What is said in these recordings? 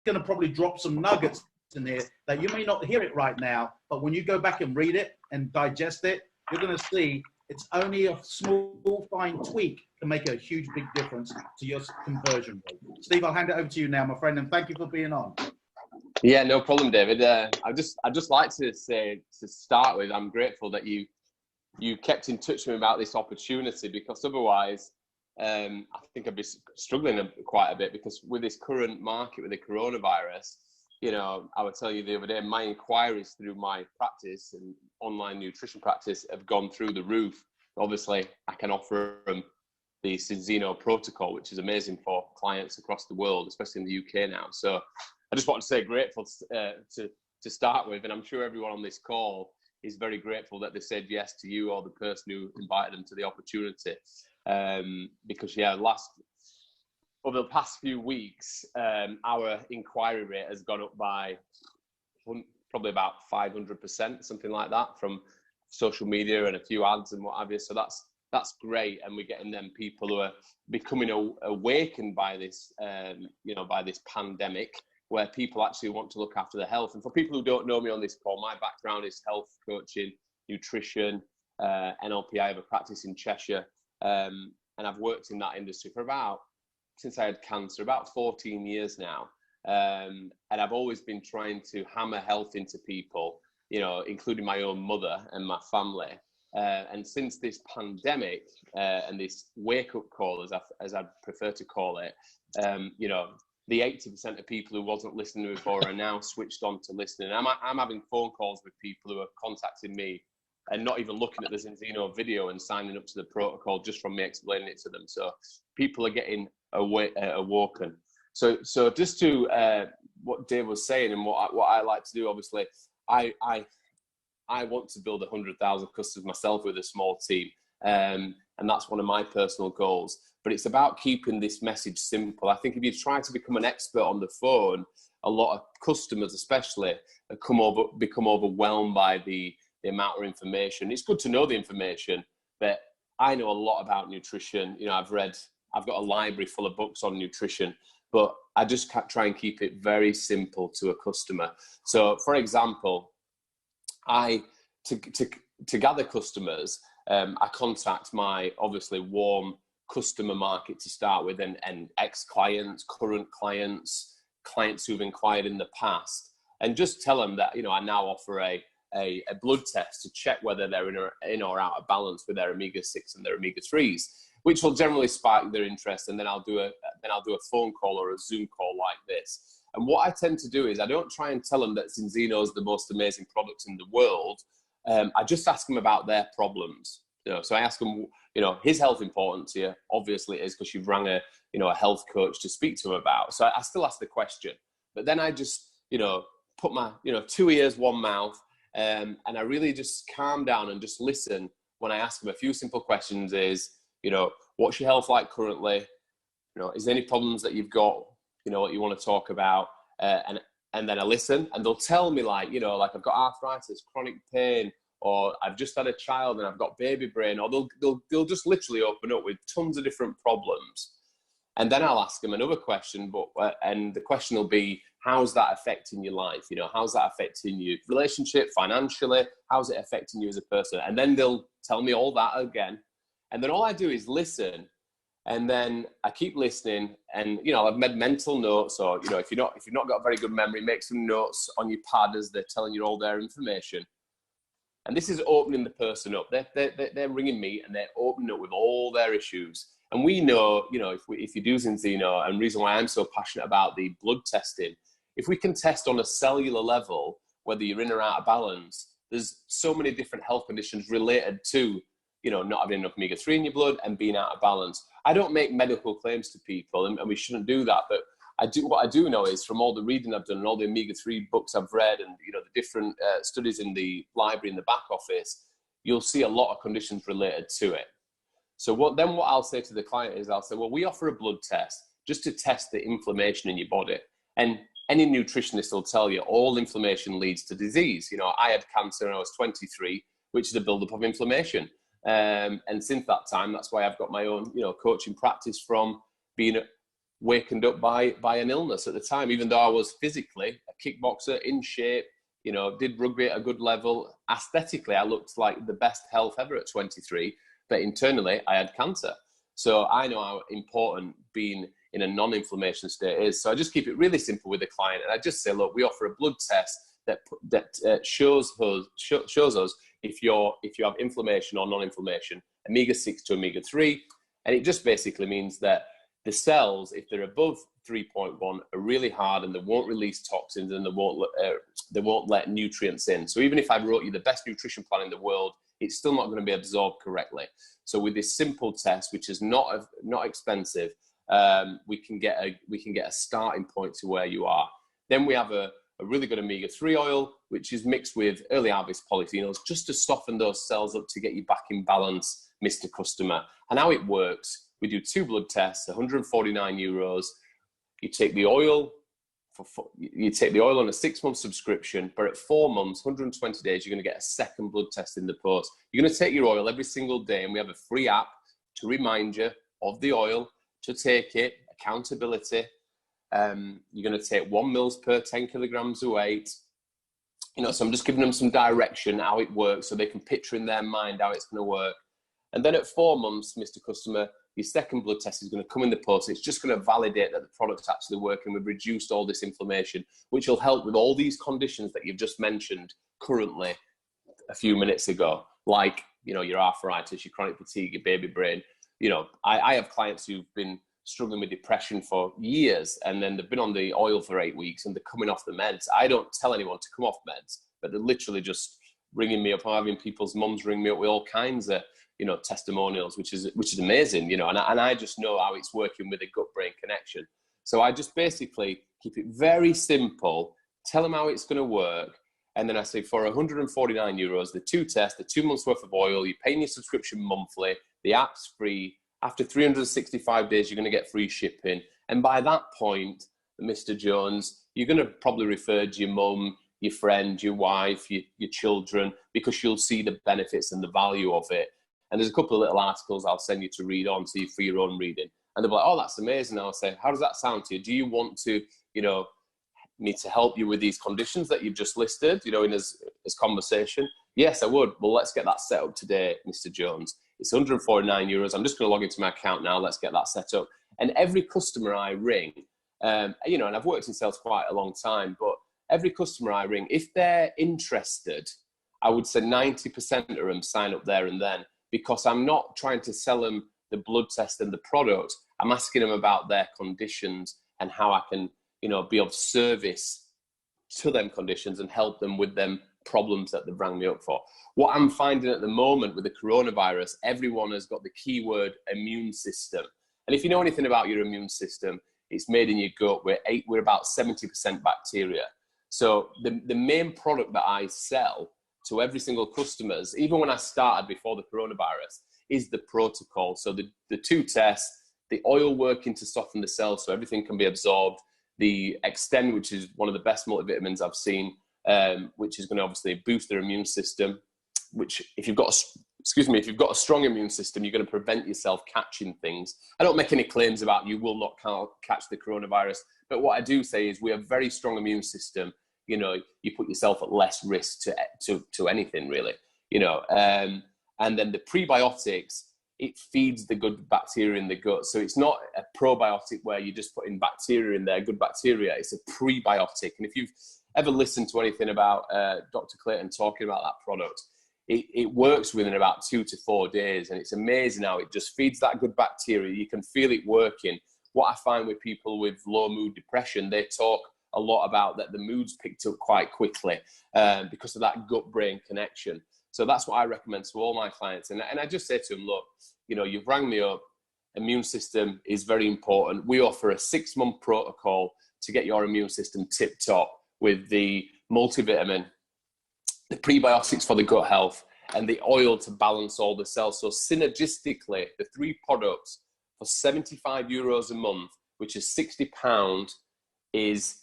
going to probably drop some nuggets in here that you may not hear it right now, but when you go back and read it and digest it, you're going to see it's only a small, fine tweak to make a huge, big difference to your conversion rate. Steve, I'll hand it over to you now, my friend, and thank you for being on. Yeah, no problem, David. I'd just like to say, to start with, I'm grateful that you kept in touch with me about this opportunity, because otherwise, I think I'd be struggling quite a bit, because with this current market, with the coronavirus, you know, I would tell you the other day, my inquiries through my practice and online nutrition practice have gone through the roof. Obviously, I can offer them the Cinzino protocol, which is amazing for clients across the world, especially in the UK now. So I just want to say grateful to start with, and I'm sure everyone on this call is very grateful that they said yes to you or the person who invited them to the opportunity. Because yeah, over the past few weeks, our inquiry rate has gone up by probably about 500%, something like that, from social media and a few ads and what have you. So that's great, and we're getting them people who are becoming awakened by this, you know, by this pandemic, where people actually want to look after their health. And for people who don't know me on this call, my background is health coaching, nutrition, NLP. I have a practice in Cheshire, and I've worked in that industry since I had cancer, about 14 years now. And I've always been trying to hammer health into people, you know, including my own mother and my family. And since this pandemic and this wake-up call, as I prefer to call it, you know, the 80% of people who wasn't listening before are now switched on to listening. I'm having phone calls with people who are contacting me and not even looking at the Cinzino video and signing up to the protocol just from me explaining it to them. So people are getting awoken. So just to what Dave was saying, and what I like to do, obviously, I want to build 100,000 customers myself with a small team, and that's one of my personal goals. But it's about keeping this message simple. I think if you try to become an expert on the phone, a lot of customers, especially, become overwhelmed by the amount of information. It's good to know the information, but I know a lot about nutrition. You know, I've got a library full of books on nutrition, but I just try and keep it very simple to a customer. So, for example, to gather customers, I contact my obviously warm customer market to start with, and ex-clients, current clients, clients who've inquired in the past, and just tell them that, you know, I now offer a blood test to check whether they're in or out of balance with their omega-6 and their omega-3s, which will generally spark their interest. And then I'll do a phone call or a Zoom call like this. And what I tend to do is I don't try and tell them that Cinzino is the most amazing product in the world. I just ask them about their problems. You know, so I ask them, you know, is health important to you? Obviously it is, because you've rang a health coach to speak to them about. So I still ask the question, but then I just, you know, put my, 2 ears, 1 mouth, and I really just calm down and just listen when I ask them a few simple questions. Is, you know, what's your health like currently? You know, is there any problems that you've got, you know, what you want to talk about? And then I listen, and they'll tell me, like, you know, like, I've got arthritis, chronic pain, or I've just had a child and I've got baby brain, or they'll just literally open up with tons of different problems. And then I'll ask them another question, and the question will be, how's that affecting your life? You know, how's that affecting your relationship, financially? How's it affecting you as a person? And then they'll tell me all that again. And then all I do is listen. And then I keep listening, and, you know, I've made mental notes, or, you know, if you've not got very good memory, make some notes on your pad as they're telling you all their information. And this is opening the person up. They're ringing me, and they're opening up with all their issues. And we know, you know, if you do Cinzino, and the reason why I'm so passionate about the blood testing, if we can test on a cellular level whether you're in or out of balance, there's so many different health conditions related to, you know, not having enough omega-3 in your blood and being out of balance. I don't make medical claims to people, and we shouldn't do that. But what I do know is, from all the reading I've done and all the omega-3 books I've read, and, you know, the different studies in the library in the back office, you'll see a lot of conditions related to it. So what I'll say to the client is, I'll say, well, we offer a blood test just to test the inflammation in your body. And any nutritionist will tell you all inflammation leads to disease. You know, I had cancer when I was 23, which is a buildup of inflammation. And since that time, that's why I've got my own, you know, coaching practice, from being wakened up by an illness at the time, even though I was physically a kickboxer, in shape, you know, did rugby at a good level. Aesthetically, I looked like the best health ever at 23, but internally I had cancer. So I know how important being in a non-inflammation state is. So I just keep it really simple with the client. And I just say, look, we offer a blood test that shows us if you have inflammation or non-inflammation, omega-6 to omega-3. And it just basically means that the cells, if they're above 3.1, are really hard and they won't release toxins and they won't let nutrients in. So even if I wrote you the best nutrition plan in the world, it's still not going to be absorbed correctly. So with this simple test, which is not expensive, we can get a starting point to where you are. Then we have a really good omega-3 oil, which is mixed with early harvest polyphenols, just to soften those cells up to get you back in balance, Mr. Customer. And how it works, we do 2 blood tests, 149 euros. You take the oil on a 6-month subscription, but at 4 months, 120 days, you're going to get a second blood test in the post. You're going to take your oil every single day, and we have a free app to remind you of the oil, to take it, accountability. You're going to take 1 ml per 10 kilograms of weight. You know, so I'm just giving them some direction, how it works, so they can picture in their mind how it's going to work. And then at 4 months, Mr. Customer, your second blood test is going to come in the post. It's just going to validate that the product's actually working. We've reduced all this inflammation, which will help with all these conditions that you've just mentioned currently a few minutes ago, like, you know, your arthritis, your chronic fatigue, your baby brain. You know, I have clients who've been struggling with depression for years, and then they've been on the oil for 8 weeks and they're coming off the meds. I don't tell anyone to come off meds, but they're literally just ringing me up. I'm having people's mums ring me up with all kinds of, you know, testimonials, which is amazing, you know, and I just know how it's working with a gut-brain connection. So I just basically keep it very simple, tell them how it's going to work, and then I say for 149 euros, the 2 tests, the 2 months worth of oil, you're paying your subscription monthly, the app's free. After 365 days, you're going to get free shipping. And by that point, Mr. Jones, you're going to probably refer to your mum, your friend, your wife, your children, because you'll see the benefits and the value of it. And there's a couple of little articles I'll send you to read on, so you for your own reading. And they'll be like, oh, that's amazing. And I'll say, how does that sound to you? Do you want to, you know, me to help you with these conditions that you've just listed, you know, in this conversation? Yes, I would. Well, let's get that set up today, Mr. Jones. It's 149 euros. I'm just going to log into my account now. Let's get that set up. And every customer I ring, you know, and I've worked in sales quite a long time, but every customer I ring, if they're interested, I would say 90% of them sign up there and then, because I'm not trying to sell them the blood test and the product. I'm asking them about their conditions and how I can, you know, be of service to them conditions and help them with them problems that they've rang me up for. What I'm finding at the moment with the coronavirus, everyone has got the keyword immune system. And if you know anything about your immune system, it's made in your gut. We're about 70% bacteria. So the main product that I sell to every single customers, even when I started before the coronavirus, is the protocol. So the 2 tests, the oil working to soften the cells so everything can be absorbed, the Extend, which is one of the best multivitamins I've seen, which is going to obviously boost their immune system, which if you've got a strong immune system, you're going to prevent yourself catching things. I don't make any claims about you will not catch the coronavirus, but what I do say is we have a very strong immune system. You know, you put yourself at less risk to anything really, you know. And then the prebiotics, it feeds the good bacteria in the gut. So it's not a probiotic where you're just putting bacteria in there, good bacteria. It's a prebiotic. And if you've ever listened to anything about Dr. Clayton talking about that product, it works within about 2 to 4 days. And it's amazing how it just feeds that good bacteria. You can feel it working. What I find with people with low mood depression, they talk a lot about that the mood's picked up quite quickly because of that gut-brain connection. So that's what I recommend to all my clients. And I just say to them, look, you know, you've rang me up. Immune system is very important. We offer a 6-month protocol to get your immune system tip-top with the multivitamin, the prebiotics for the gut health, and the oil to balance all the cells. So synergistically, the 3 products for 75 euros a month, which is £60, is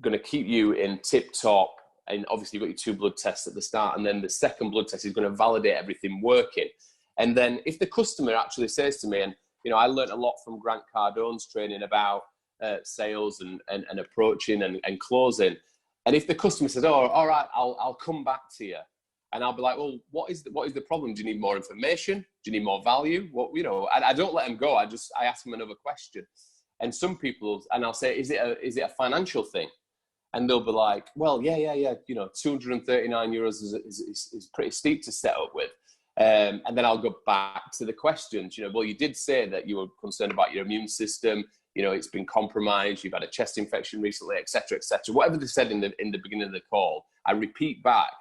going to keep you in tip-top. And obviously you've got your 2 blood tests at the start, and then the second blood test is going to validate everything working. And then if the customer actually says to me, and you know, I learned a lot from Grant Cardone's training about sales and approaching and closing. And if the customer says, "Oh, all right, I'll come back to you," and I'll be like, "Well, what is the problem? Do you need more information? Do you need more value? What, you know?" I don't let them go. I ask them another question. And some people, and I'll say, "Is it a financial thing?" And they'll be like, "Well, yeah. You know, €239 is pretty steep to set up with." And then I'll go back to the questions. You know, well, you did say that you were concerned about your immune system. You know, it's been compromised. You've had a chest infection recently, etc., etc. Whatever they said in the beginning of the call, I repeat back,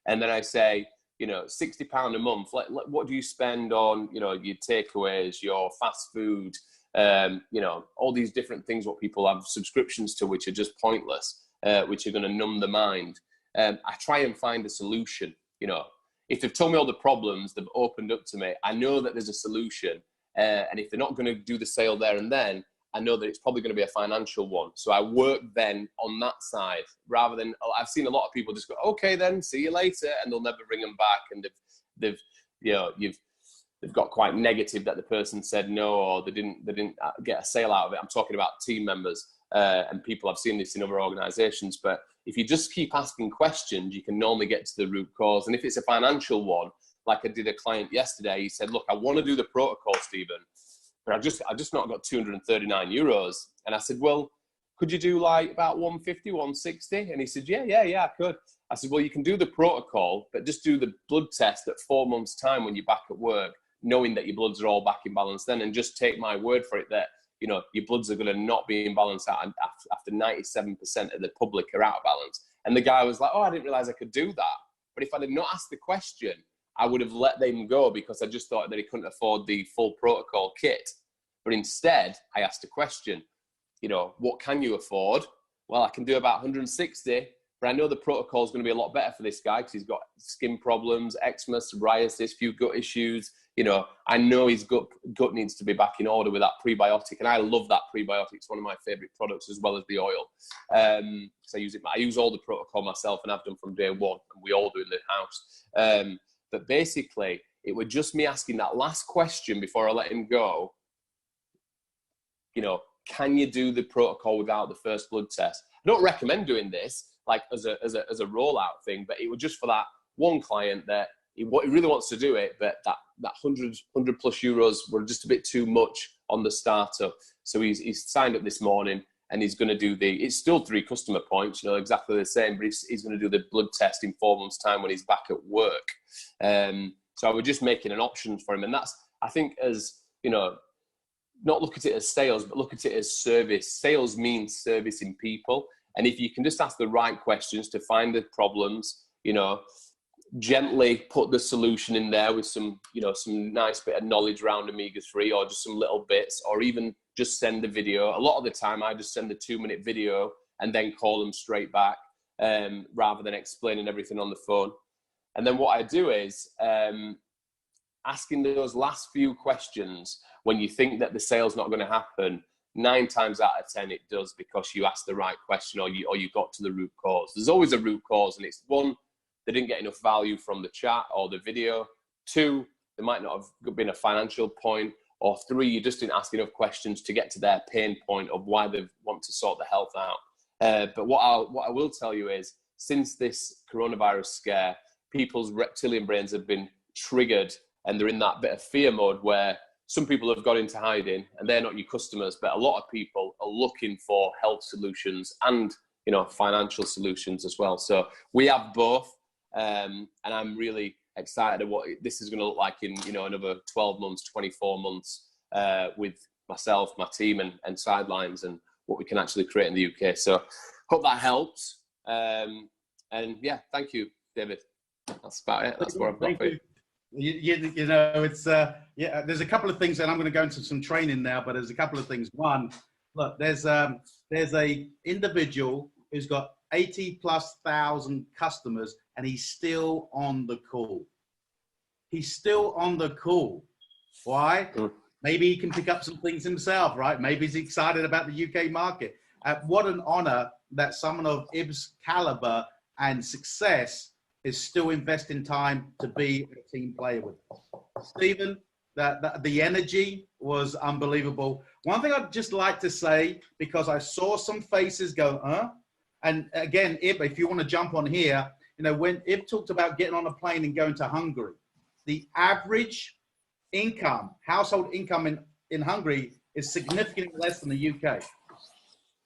and then I say, you know, £60 a month. What do you spend on, you know, your takeaways, your fast food, you know, all these different things what people have subscriptions to, which are just pointless, which are going to numb the mind. I try and find a solution. You know, if they've told me all the problems, they've opened up to me, I know that there's a solution. And if they're not going to do the sale there and then, I know that it's probably going to be a financial one. So I work then on that side rather than, I've seen a lot of people just go, "Okay, then see you later," and they'll never bring them back. And they've got quite negative that the person said no, or they didn't get a sale out of it. I'm talking about team members and people. I've seen this in other organizations, but if you just keep asking questions, you can normally get to the root cause. And if it's a financial one, like I did a client yesterday, he said, "Look, I want to do the protocol, Stephen, but I just not got €239. And I said, "Well, could you do like about 150, 160? And he said, yeah, I could." I said, "Well, you can do the protocol, but just do the blood test at 4 months' time when you're back at work, knowing that your bloods are all back in balance then, and just take my word for it that, you know, your bloods are going to not be in balance after 97% of the public are out of balance." And the guy was like, "Oh, I didn't realize I could do that." But if I did not ask the question, I would have let them go because I just thought that he couldn't afford the full protocol kit. But instead, I asked a question, you know, "What can you afford?" "Well, I can do about 160, but I know the protocol is going to be a lot better for this guy because he's got skin problems, eczema, psoriasis, few gut issues. You know, I know his gut needs to be back in order with that prebiotic." And I love that prebiotic. It's one of my favorite products as well as the oil. So I use all the protocol myself, and I've done from day one, and we all do in the house. But basically, it was just me asking that last question before I let him go. You know, can you do the protocol without the first blood test? I don't recommend doing this like as a rollout thing, but it was just for that one client that he really wants to do it, but that 100 plus euros were just a bit too much on the startup. So he's signed up this morning, and he's going to do it's still 3 customer points, you know, exactly the same, but he's going to do the blood test in 4 months' time when he's back at work. So I was just making an option for him. And that's, I think, as, you know, not look at it as sales, but look at it as service. Sales means servicing people. And if you can just ask the right questions to find the problems, you know, gently put the solution in there with some, you know, some nice bit of knowledge around omega-3 or just some little bits, or even just send the video. A lot of the time I just send the 2-minute video and then call them straight back rather than explaining everything on the phone. And then what I do is asking those last few questions when you think that the sale's not going to happen. 9 times out of 10 it does, because you asked the right question, or you got to the root cause. There's always a root cause, and it's 1, they didn't get enough value from the chat or the video. 2, there might not have been a financial point. Or 3, you just didn't ask enough questions to get to their pain point of why they want to sort the health out. But what I will tell you is, since this coronavirus scare, people's reptilian brains have been triggered, and they're in that bit of fear mode where some people have got into hiding, and they're not your customers, but a lot of people are looking for health solutions and, you know, financial solutions as well. So we have both, and I'm really excited at what this is going to look like in, you know, another 12 months, 24 months with myself, my team, and Sidelines, and what we can actually create in the UK. So hope that helps. And yeah, thank you, David. That's about it. That's what I've got for you. You know, it's there's a couple of things, and I'm going to go into some training now, but there's a couple of things. One, look, there's a individual who's got 80,000+ customers, and he's still on the call. He's still on the call. Why? Maybe he can pick up some things himself, right? Maybe he's excited about the UK market. What an honor that someone of Ib's caliber and success is still investing time to be a team player with us. Stephen, the energy, was unbelievable. One thing I'd just like to say, because I saw some faces go, huh? And again, if you want to jump on here, you know, when Ib talked about getting on a plane and going to Hungary, the average income, household income in Hungary is significantly less than the UK.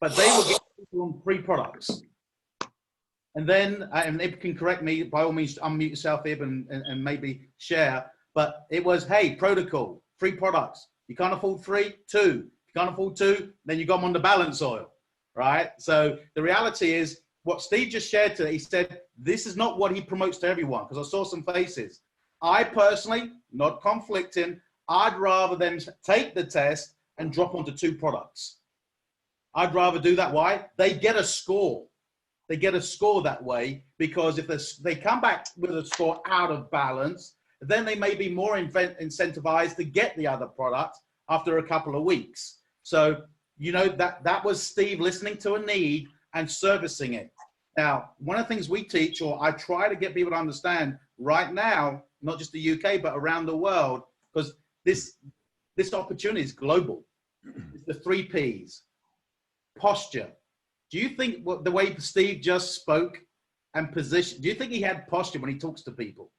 But they will get people on free products. And then, and Ib can correct me, by all means, unmute yourself, Ib, and maybe share. But it was, hey, protocol, free products. You can't afford 3, 2. You can't afford 2, then you got them on the balance oil, right? So the reality is, what Steve just shared today, he said, this is not what he promotes to everyone, because I saw some faces. I personally, not conflicting, I'd rather them take the test and drop onto 2 products. I'd rather do that. Why? They get a score. They get a score that way, because if they come back with a score out of balance, then they may be more incentivized to get the other product after a couple of weeks. So, you know, that was Steve listening to a need and servicing it. Now, one of the things we teach, or I try to get people to understand right now, not just the UK, but around the world, because this opportunity is global. It's the 3 Ps. Posture. Do you think the way Steve just spoke and position, do you think he had posture when he talks to people?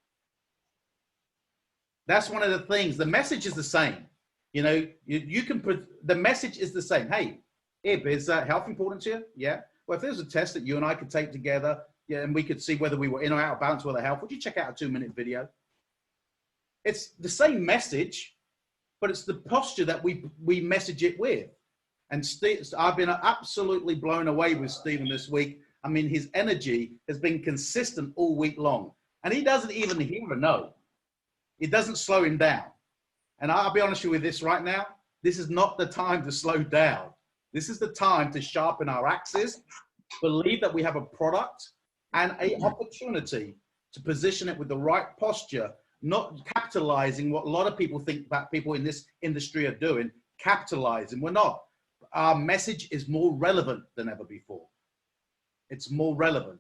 That's one of the things. The message is the same. You know, you can put, the message is the same. Hey, Ib, is health important to you? Yeah. Well, if there's a test that you and I could take together, yeah, and we could see whether we were in or out of balance with our health, would you check out a 2-minute video? It's the same message, but it's the posture that we message it with. And Steve, I've been absolutely blown away with Stephen this week. I mean, his energy has been consistent all week long, and he doesn't even hear a no. It doesn't slow him down. And I'll be honest with you this right now. This is not the time to slow down. This is the time to sharpen our axes, believe that we have a product and an opportunity to position it with the right posture, not capitalizing what a lot of people think that people in this industry are doing, capitalizing. We're not. Our message is more relevant than ever before. It's more relevant.